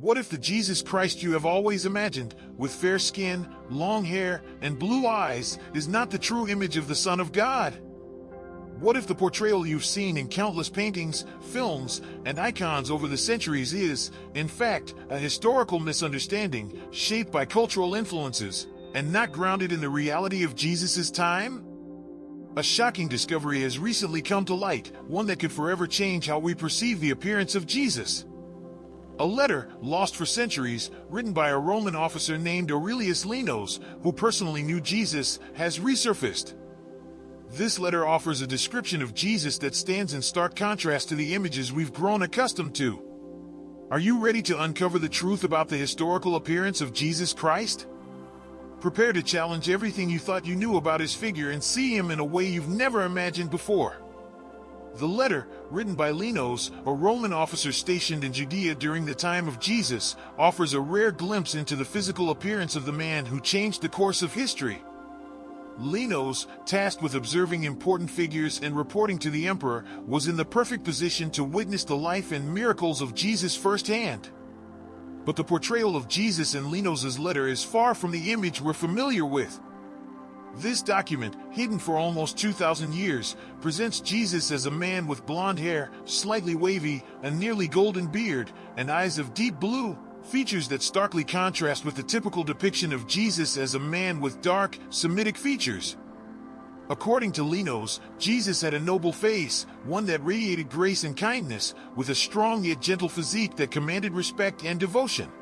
What if the Jesus Christ you have always imagined, with fair skin, long hair, and blue eyes, is not the true image of the Son of God? What if the portrayal you've seen in countless paintings, films, and icons over the centuries is, in fact, a historical misunderstanding, shaped by cultural influences, and not grounded in the reality of Jesus' time? A shocking discovery has recently come to light, one that could forever change how we perceive the appearance of Jesus. A letter, lost for centuries, written by a Roman officer named Aurelius Lenos, who personally knew Jesus, has resurfaced. This letter offers a description of Jesus that stands in stark contrast to the images we've grown accustomed to. Are you ready to uncover the truth about the historical appearance of Jesus Christ? Prepare to challenge everything you thought you knew about his figure and see him in a way you've never imagined before. The letter, written by Lenos, a Roman officer stationed in Judea during the time of Jesus, offers a rare glimpse into the physical appearance of the man who changed the course of history. Lenos, tasked with observing important figures and reporting to the emperor, was in the perfect position to witness the life and miracles of Jesus firsthand. But the portrayal of Jesus in Lenos's letter is far from the image we're familiar with. This document, hidden for almost 2,000 years, presents Jesus as a man with blonde hair, slightly wavy, a nearly golden beard, and eyes of deep blue, features that starkly contrast with the typical depiction of Jesus as a man with dark, Semitic features. According to Lenos, Jesus had a noble face, one that radiated grace and kindness, with a strong yet gentle physique that commanded respect and devotion.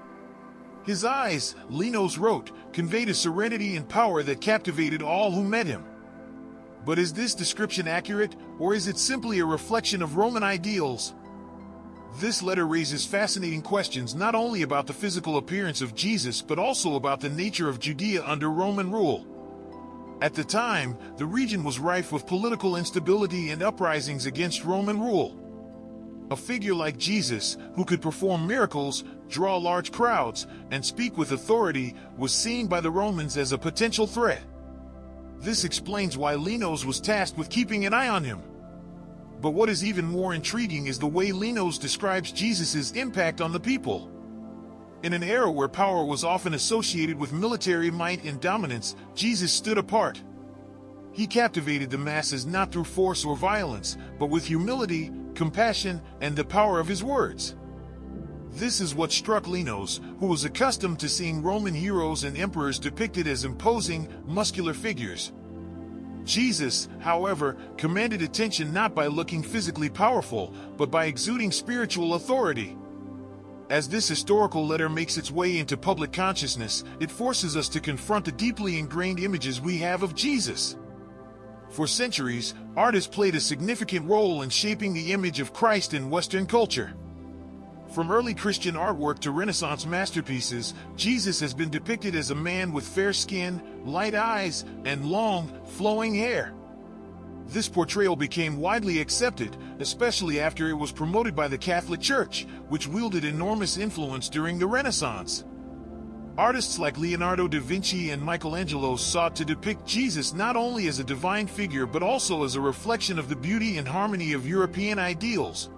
His eyes, Lenos wrote, conveyed a serenity and power that captivated all who met him. But is this description accurate, or is it simply a reflection of Roman ideals? This letter raises fascinating questions not only about the physical appearance of Jesus but also about the nature of Judea under Roman rule. At the time, the region was rife with political instability and uprisings against Roman rule. A figure like Jesus, who could perform miracles, draw large crowds, and speak with authority, was seen by the Romans as a potential threat. This explains why Lenos was tasked with keeping an eye on him. But what is even more intriguing is the way Lenos describes Jesus' impact on the people. In an era where power was often associated with military might and dominance, Jesus stood apart. He captivated the masses not through force or violence, but with humility, compassion, and the power of his words. This is what struck Lenos, who was accustomed to seeing Roman heroes and emperors depicted as imposing, muscular figures. Jesus, however, commanded attention not by looking physically powerful, but by exuding spiritual authority. As this historical letter makes its way into public consciousness, it forces us to confront the deeply ingrained images we have of Jesus. For centuries, art has played a significant role in shaping the image of Christ in Western culture. From early Christian artwork to Renaissance masterpieces, Jesus has been depicted as a man with fair skin, light eyes, and long, flowing hair. This portrayal became widely accepted, especially after it was promoted by the Catholic Church, which wielded enormous influence during the Renaissance. Artists like Leonardo da Vinci and Michelangelo sought to depict Jesus not only as a divine figure but also as a reflection of the beauty and harmony of European ideals.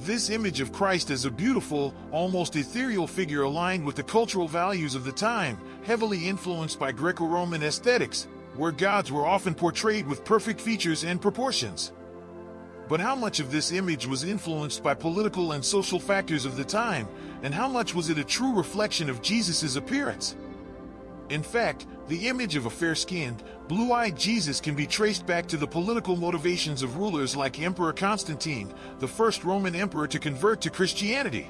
This image of Christ as a beautiful, almost ethereal figure aligned with the cultural values of the time, heavily influenced by Greco-Roman aesthetics, where gods were often portrayed with perfect features and proportions. But how much of this image was influenced by political and social factors of the time, and how much was it a true reflection of Jesus' appearance? In fact, the image of a fair-skinned, blue-eyed Jesus can be traced back to the political motivations of rulers like Emperor Constantine, the first Roman emperor to convert to Christianity.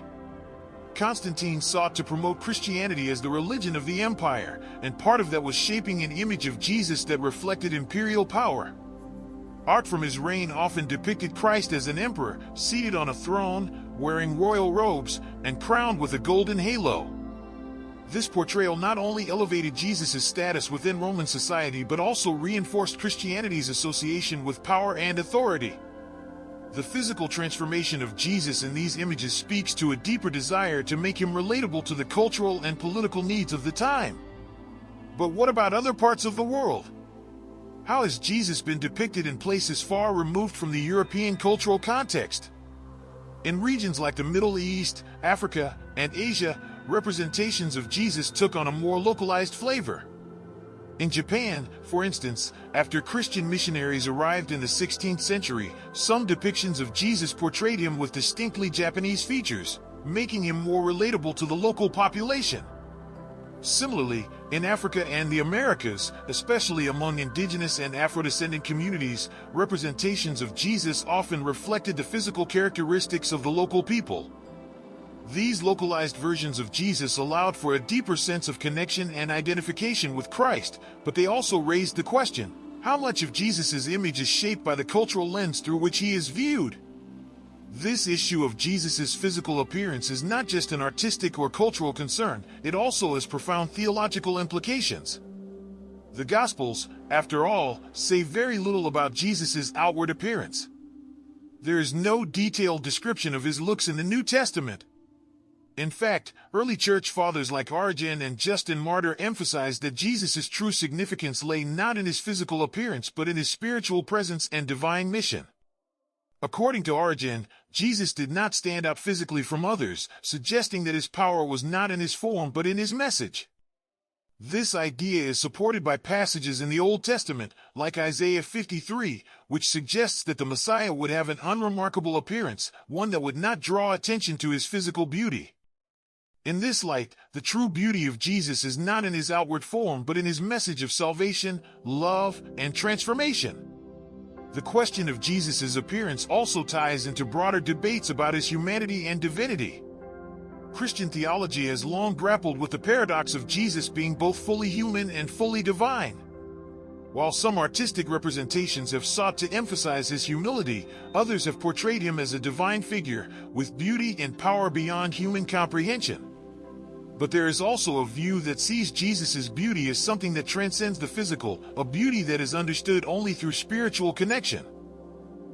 Constantine sought to promote Christianity as the religion of the empire, and part of that was shaping an image of Jesus that reflected imperial power. Art from his reign often depicted Christ as an emperor, seated on a throne, wearing royal robes, and crowned with a golden halo. This portrayal not only elevated Jesus' status within Roman society but also reinforced Christianity's association with power and authority. The physical transformation of Jesus in these images speaks to a deeper desire to make him relatable to the cultural and political needs of the time. But what about other parts of the world? How has Jesus been depicted in places far removed from the European cultural context? In regions like the Middle East, Africa, and Asia, representations of Jesus took on a more localized flavor. In Japan, for instance, after Christian missionaries arrived in the 16th century, some depictions of Jesus portrayed him with distinctly Japanese features, making him more relatable to the local population. Similarly, in Africa and the Americas, especially among indigenous and Afro-descendant communities, representations of Jesus often reflected the physical characteristics of the local people. These localized versions of Jesus allowed for a deeper sense of connection and identification with Christ, but they also raised the question, how much of Jesus' image is shaped by the cultural lens through which he is viewed? This issue of Jesus' physical appearance is not just an artistic or cultural concern, it also has profound theological implications. The Gospels, after all, say very little about Jesus' outward appearance. There is no detailed description of his looks in the New Testament. In fact, early church fathers like Origen and Justin Martyr emphasized that Jesus' true significance lay not in his physical appearance but in his spiritual presence and divine mission. According to Origen, Jesus did not stand out physically from others, suggesting that his power was not in his form but in his message. This idea is supported by passages in the Old Testament, like Isaiah 53, which suggests that the Messiah would have an unremarkable appearance, one that would not draw attention to his physical beauty. In this light, the true beauty of Jesus is not in his outward form but in his message of salvation, love, and transformation. The question of Jesus' appearance also ties into broader debates about his humanity and divinity. Christian theology has long grappled with the paradox of Jesus being both fully human and fully divine. While some artistic representations have sought to emphasize his humility, others have portrayed him as a divine figure, with beauty and power beyond human comprehension. But there is also a view that sees Jesus' beauty as something that transcends the physical, a beauty that is understood only through spiritual connection.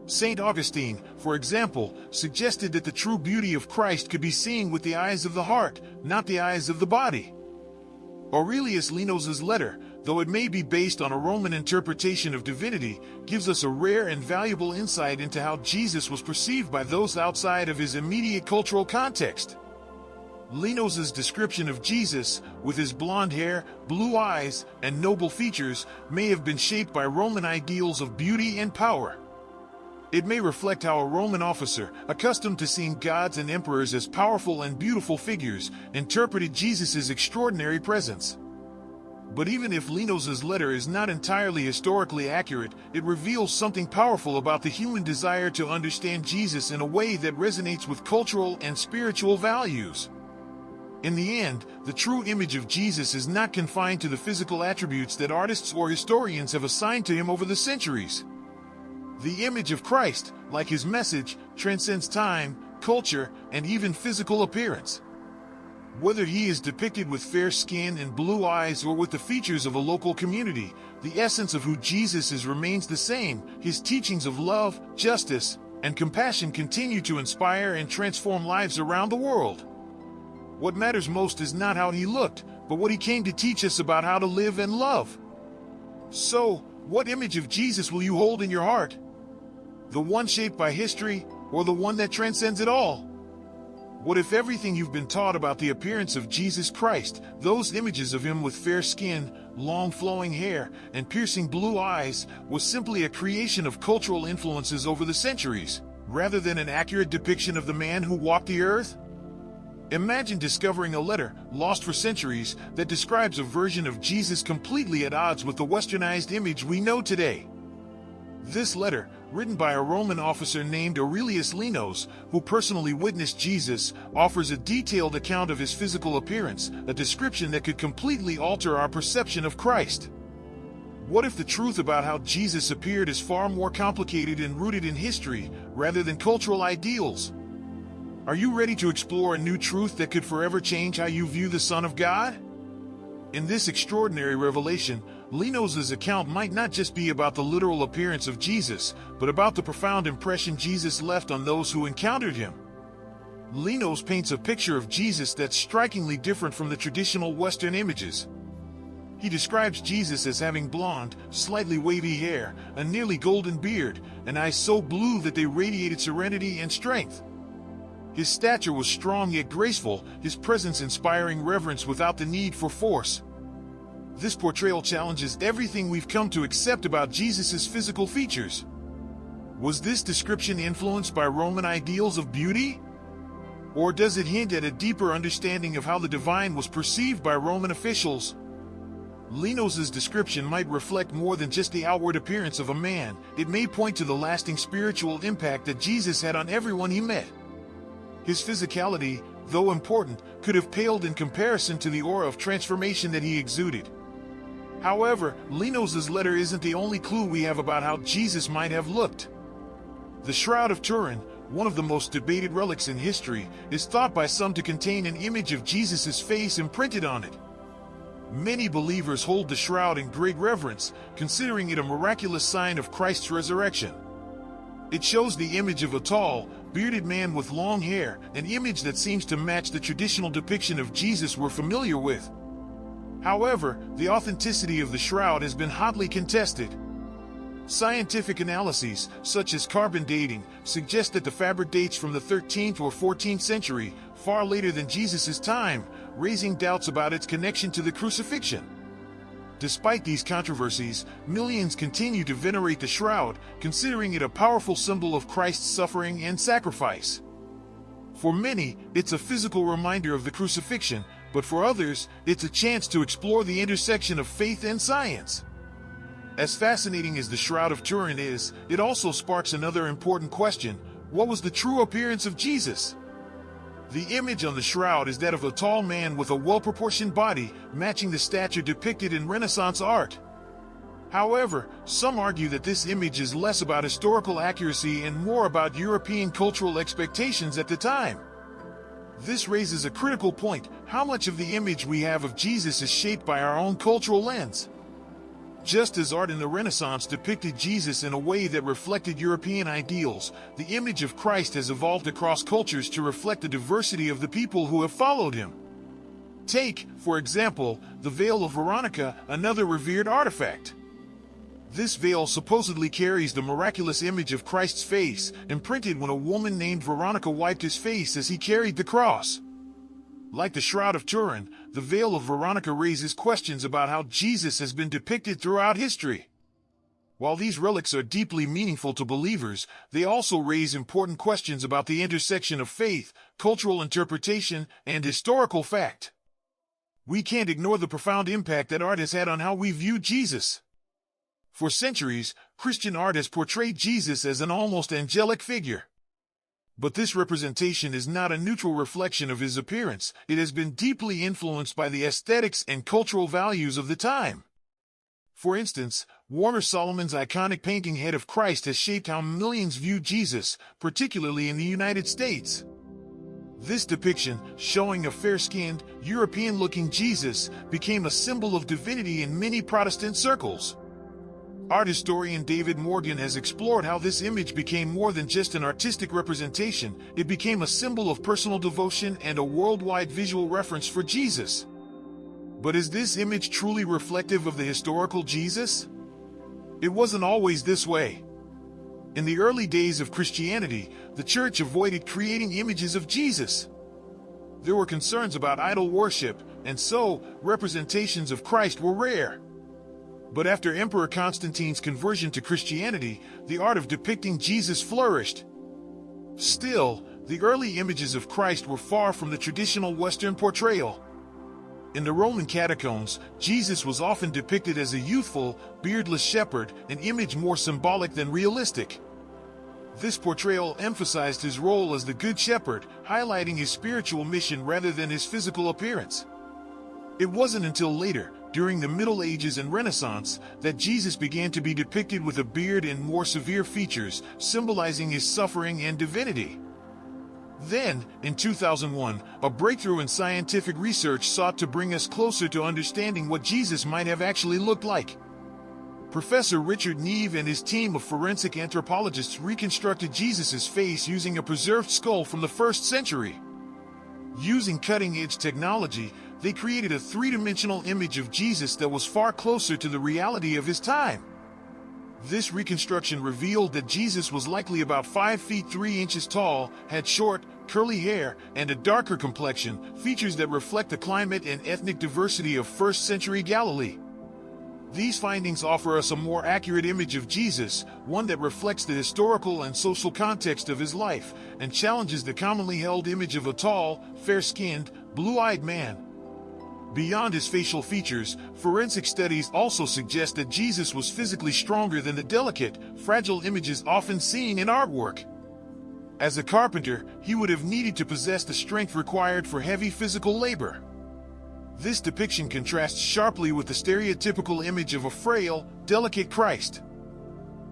St. Augustine, for example, suggested that the true beauty of Christ could be seen with the eyes of the heart, not the eyes of the body. Aurelius Linos's letter, though it may be based on a Roman interpretation of divinity, gives us a rare and valuable insight into how Jesus was perceived by those outside of his immediate cultural context. Linos's description of Jesus, with his blonde hair, blue eyes, and noble features, may have been shaped by Roman ideals of beauty and power. It may reflect how a Roman officer, accustomed to seeing gods and emperors as powerful and beautiful figures, interpreted Jesus' extraordinary presence. But even if Linos's letter is not entirely historically accurate, it reveals something powerful about the human desire to understand Jesus in a way that resonates with cultural and spiritual values. In the end, the true image of Jesus is not confined to the physical attributes that artists or historians have assigned to him over the centuries. The image of Christ, like his message, transcends time, culture, and even physical appearance. Whether he is depicted with fair skin and blue eyes or with the features of a local community, the essence of who Jesus is remains the same. His teachings of love, justice, and compassion continue to inspire and transform lives around the world. What matters most is not how he looked, but what he came to teach us about how to live and love. So, what image of Jesus will you hold in your heart? The one shaped by history, or the one that transcends it all? What if everything you've been taught about the appearance of Jesus Christ, those images of him with fair skin, long flowing hair, and piercing blue eyes, was simply a creation of cultural influences over the centuries, rather than an accurate depiction of the man who walked the earth? Imagine discovering a letter, lost for centuries, that describes a version of Jesus completely at odds with the westernized image we know today. This letter, written by a Roman officer named Aurelius Linos, who personally witnessed Jesus, offers a detailed account of his physical appearance, a description that could completely alter our perception of Christ. What if the truth about how Jesus appeared is far more complicated and rooted in history, rather than cultural ideals? Are you ready to explore a new truth that could forever change how you view the Son of God? In this extraordinary revelation, Linos's account might not just be about the literal appearance of Jesus, but about the profound impression Jesus left on those who encountered him. Linos paints a picture of Jesus that's strikingly different from the traditional Western images. He describes Jesus as having blonde, slightly wavy hair, a nearly golden beard, and eyes so blue that they radiated serenity and strength. His stature was strong yet graceful, his presence inspiring reverence without the need for force. This portrayal challenges everything we've come to accept about Jesus' physical features. Was this description influenced by Roman ideals of beauty? Or does it hint at a deeper understanding of how the divine was perceived by Roman officials? Linos's description might reflect more than just the outward appearance of a man. It may point to the lasting spiritual impact that Jesus had on everyone he met. His physicality, though important, could have paled in comparison to the aura of transformation that he exuded. However, Linos's letter isn't the only clue we have about how Jesus might have looked. The Shroud of Turin, one of the most debated relics in history, is thought by some to contain an image of Jesus' face imprinted on it. Many believers hold the shroud in great reverence, considering it a miraculous sign of Christ's resurrection. It shows the image of a tall, bearded man with long hair, an image that seems to match the traditional depiction of Jesus we're familiar with. However, the authenticity of the shroud has been hotly contested. Scientific analyses, such as carbon dating, suggest that the fabric dates from the 13th or 14th century, far later than Jesus' time, raising doubts about its connection to the crucifixion. Despite these controversies, millions continue to venerate the shroud, considering it a powerful symbol of Christ's suffering and sacrifice. For many, it's a physical reminder of the crucifixion, but for others, it's a chance to explore the intersection of faith and science. As fascinating as the Shroud of Turin is, it also sparks another important question: what was the true appearance of Jesus? The image on the shroud is that of a tall man with a well-proportioned body, matching the stature depicted in Renaissance art. However, some argue that this image is less about historical accuracy and more about European cultural expectations at the time. This raises a critical point: how much of the image we have of Jesus is shaped by our own cultural lens? Just as art in the Renaissance depicted Jesus in a way that reflected European ideals, the image of Christ has evolved across cultures to reflect the diversity of the people who have followed him. Take, for example, the Veil of Veronica, another revered artifact. This veil supposedly carries the miraculous image of Christ's face, imprinted when a woman named Veronica wiped his face as he carried the cross. Like the Shroud of Turin, the Veil of Veronica raises questions about how Jesus has been depicted throughout history. While these relics are deeply meaningful to believers, they also raise important questions about the intersection of faith, cultural interpretation, and historical fact. We can't ignore the profound impact that art has had on how we view Jesus. For centuries, Christian art has portrayed Jesus as an almost angelic figure. But this representation is not a neutral reflection of his appearance. It has been deeply influenced by the aesthetics and cultural values of the time. For instance, Warner Solomon's iconic painting Head of Christ has shaped how millions view Jesus, particularly in the United States. This depiction, showing a fair-skinned, European-looking Jesus, became a symbol of divinity in many Protestant circles. Art historian David Morgan has explored how this image became more than just an artistic representation. It became a symbol of personal devotion and a worldwide visual reference for Jesus. But is this image truly reflective of the historical Jesus? It wasn't always this way. In the early days of Christianity, the Church avoided creating images of Jesus. There were concerns about idol worship, and so representations of Christ were rare. But after Emperor Constantine's conversion to Christianity, the art of depicting Jesus flourished. Still, the early images of Christ were far from the traditional Western portrayal. In the Roman catacombs, Jesus was often depicted as a youthful, beardless shepherd, an image more symbolic than realistic. This portrayal emphasized his role as the Good Shepherd, highlighting his spiritual mission rather than his physical appearance. It wasn't until later, during the Middle Ages and Renaissance, that Jesus began to be depicted with a beard and more severe features, symbolizing his suffering and divinity. Then, in 2001, a breakthrough in scientific research sought to bring us closer to understanding what Jesus might have actually looked like. Professor Richard Neve and his team of forensic anthropologists reconstructed Jesus' face using a preserved skull from the 1st century. Using cutting-edge technology, they created a three-dimensional image of Jesus that was far closer to the reality of his time. This reconstruction revealed that Jesus was likely about 5 feet 3 inches tall, had short, curly hair, and a darker complexion, features that reflect the climate and ethnic diversity of first-century Galilee. These findings offer us a more accurate image of Jesus, one that reflects the historical and social context of his life, and challenges the commonly held image of a tall, fair-skinned, blue-eyed man. Beyond his facial features, forensic studies also suggest that Jesus was physically stronger than the delicate, fragile images often seen in artwork. As a carpenter, he would have needed to possess the strength required for heavy physical labor. This depiction contrasts sharply with the stereotypical image of a frail, delicate Christ.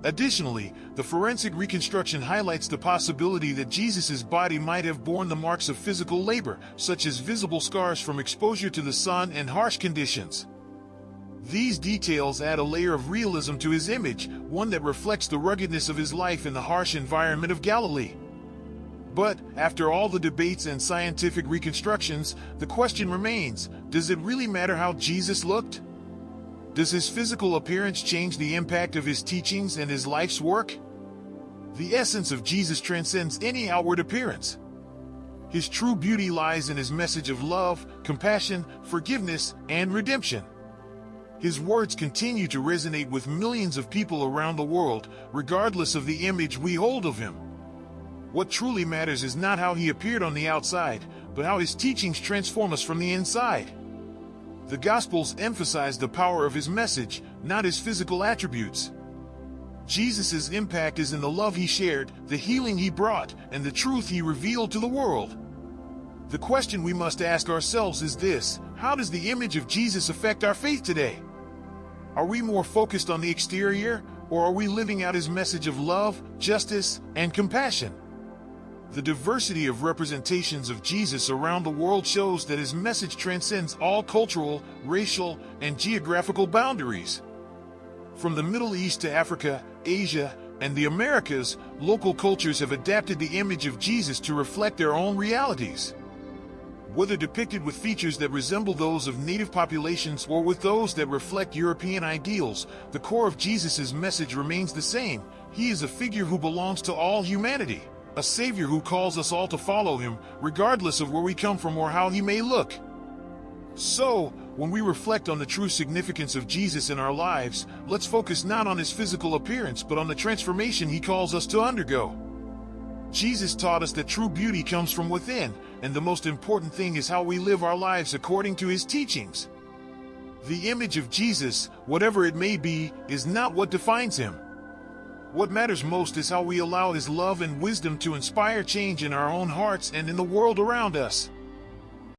Additionally, the forensic reconstruction highlights the possibility that Jesus' body might have borne the marks of physical labor, such as visible scars from exposure to the sun and harsh conditions. These details add a layer of realism to his image, one that reflects the ruggedness of his life in the harsh environment of Galilee. But, after all the debates and scientific reconstructions, the question remains, does it really matter how Jesus looked? Does his physical appearance change the impact of his teachings and his life's work? The essence of Jesus transcends any outward appearance. His true beauty lies in his message of love, compassion, forgiveness, and redemption. His words continue to resonate with millions of people around the world, regardless of the image we hold of him. What truly matters is not how he appeared on the outside, but how his teachings transform us from the inside. The Gospels emphasize the power of his message, not his physical attributes. Jesus' impact is in the love he shared, the healing he brought, and the truth he revealed to the world. The question we must ask ourselves is this: how does the image of Jesus affect our faith today? Are we more focused on the exterior, or are we living out his message of love, justice, and compassion? The diversity of representations of Jesus around the world shows that his message transcends all cultural, racial, and geographical boundaries. From the Middle East to Africa, Asia, and the Americas, local cultures have adapted the image of Jesus to reflect their own realities. Whether depicted with features that resemble those of native populations or with those that reflect European ideals, the core of Jesus' message remains the same. He is a figure who belongs to all humanity. A Savior who calls us all to follow him, regardless of where we come from or how he may look. So, when we reflect on the true significance of Jesus in our lives, let's focus not on his physical appearance but on the transformation he calls us to undergo. Jesus taught us that true beauty comes from within, and the most important thing is how we live our lives according to his teachings. The image of Jesus, whatever it may be, is not what defines him. What matters most is how we allow his love and wisdom to inspire change in our own hearts and in the world around us.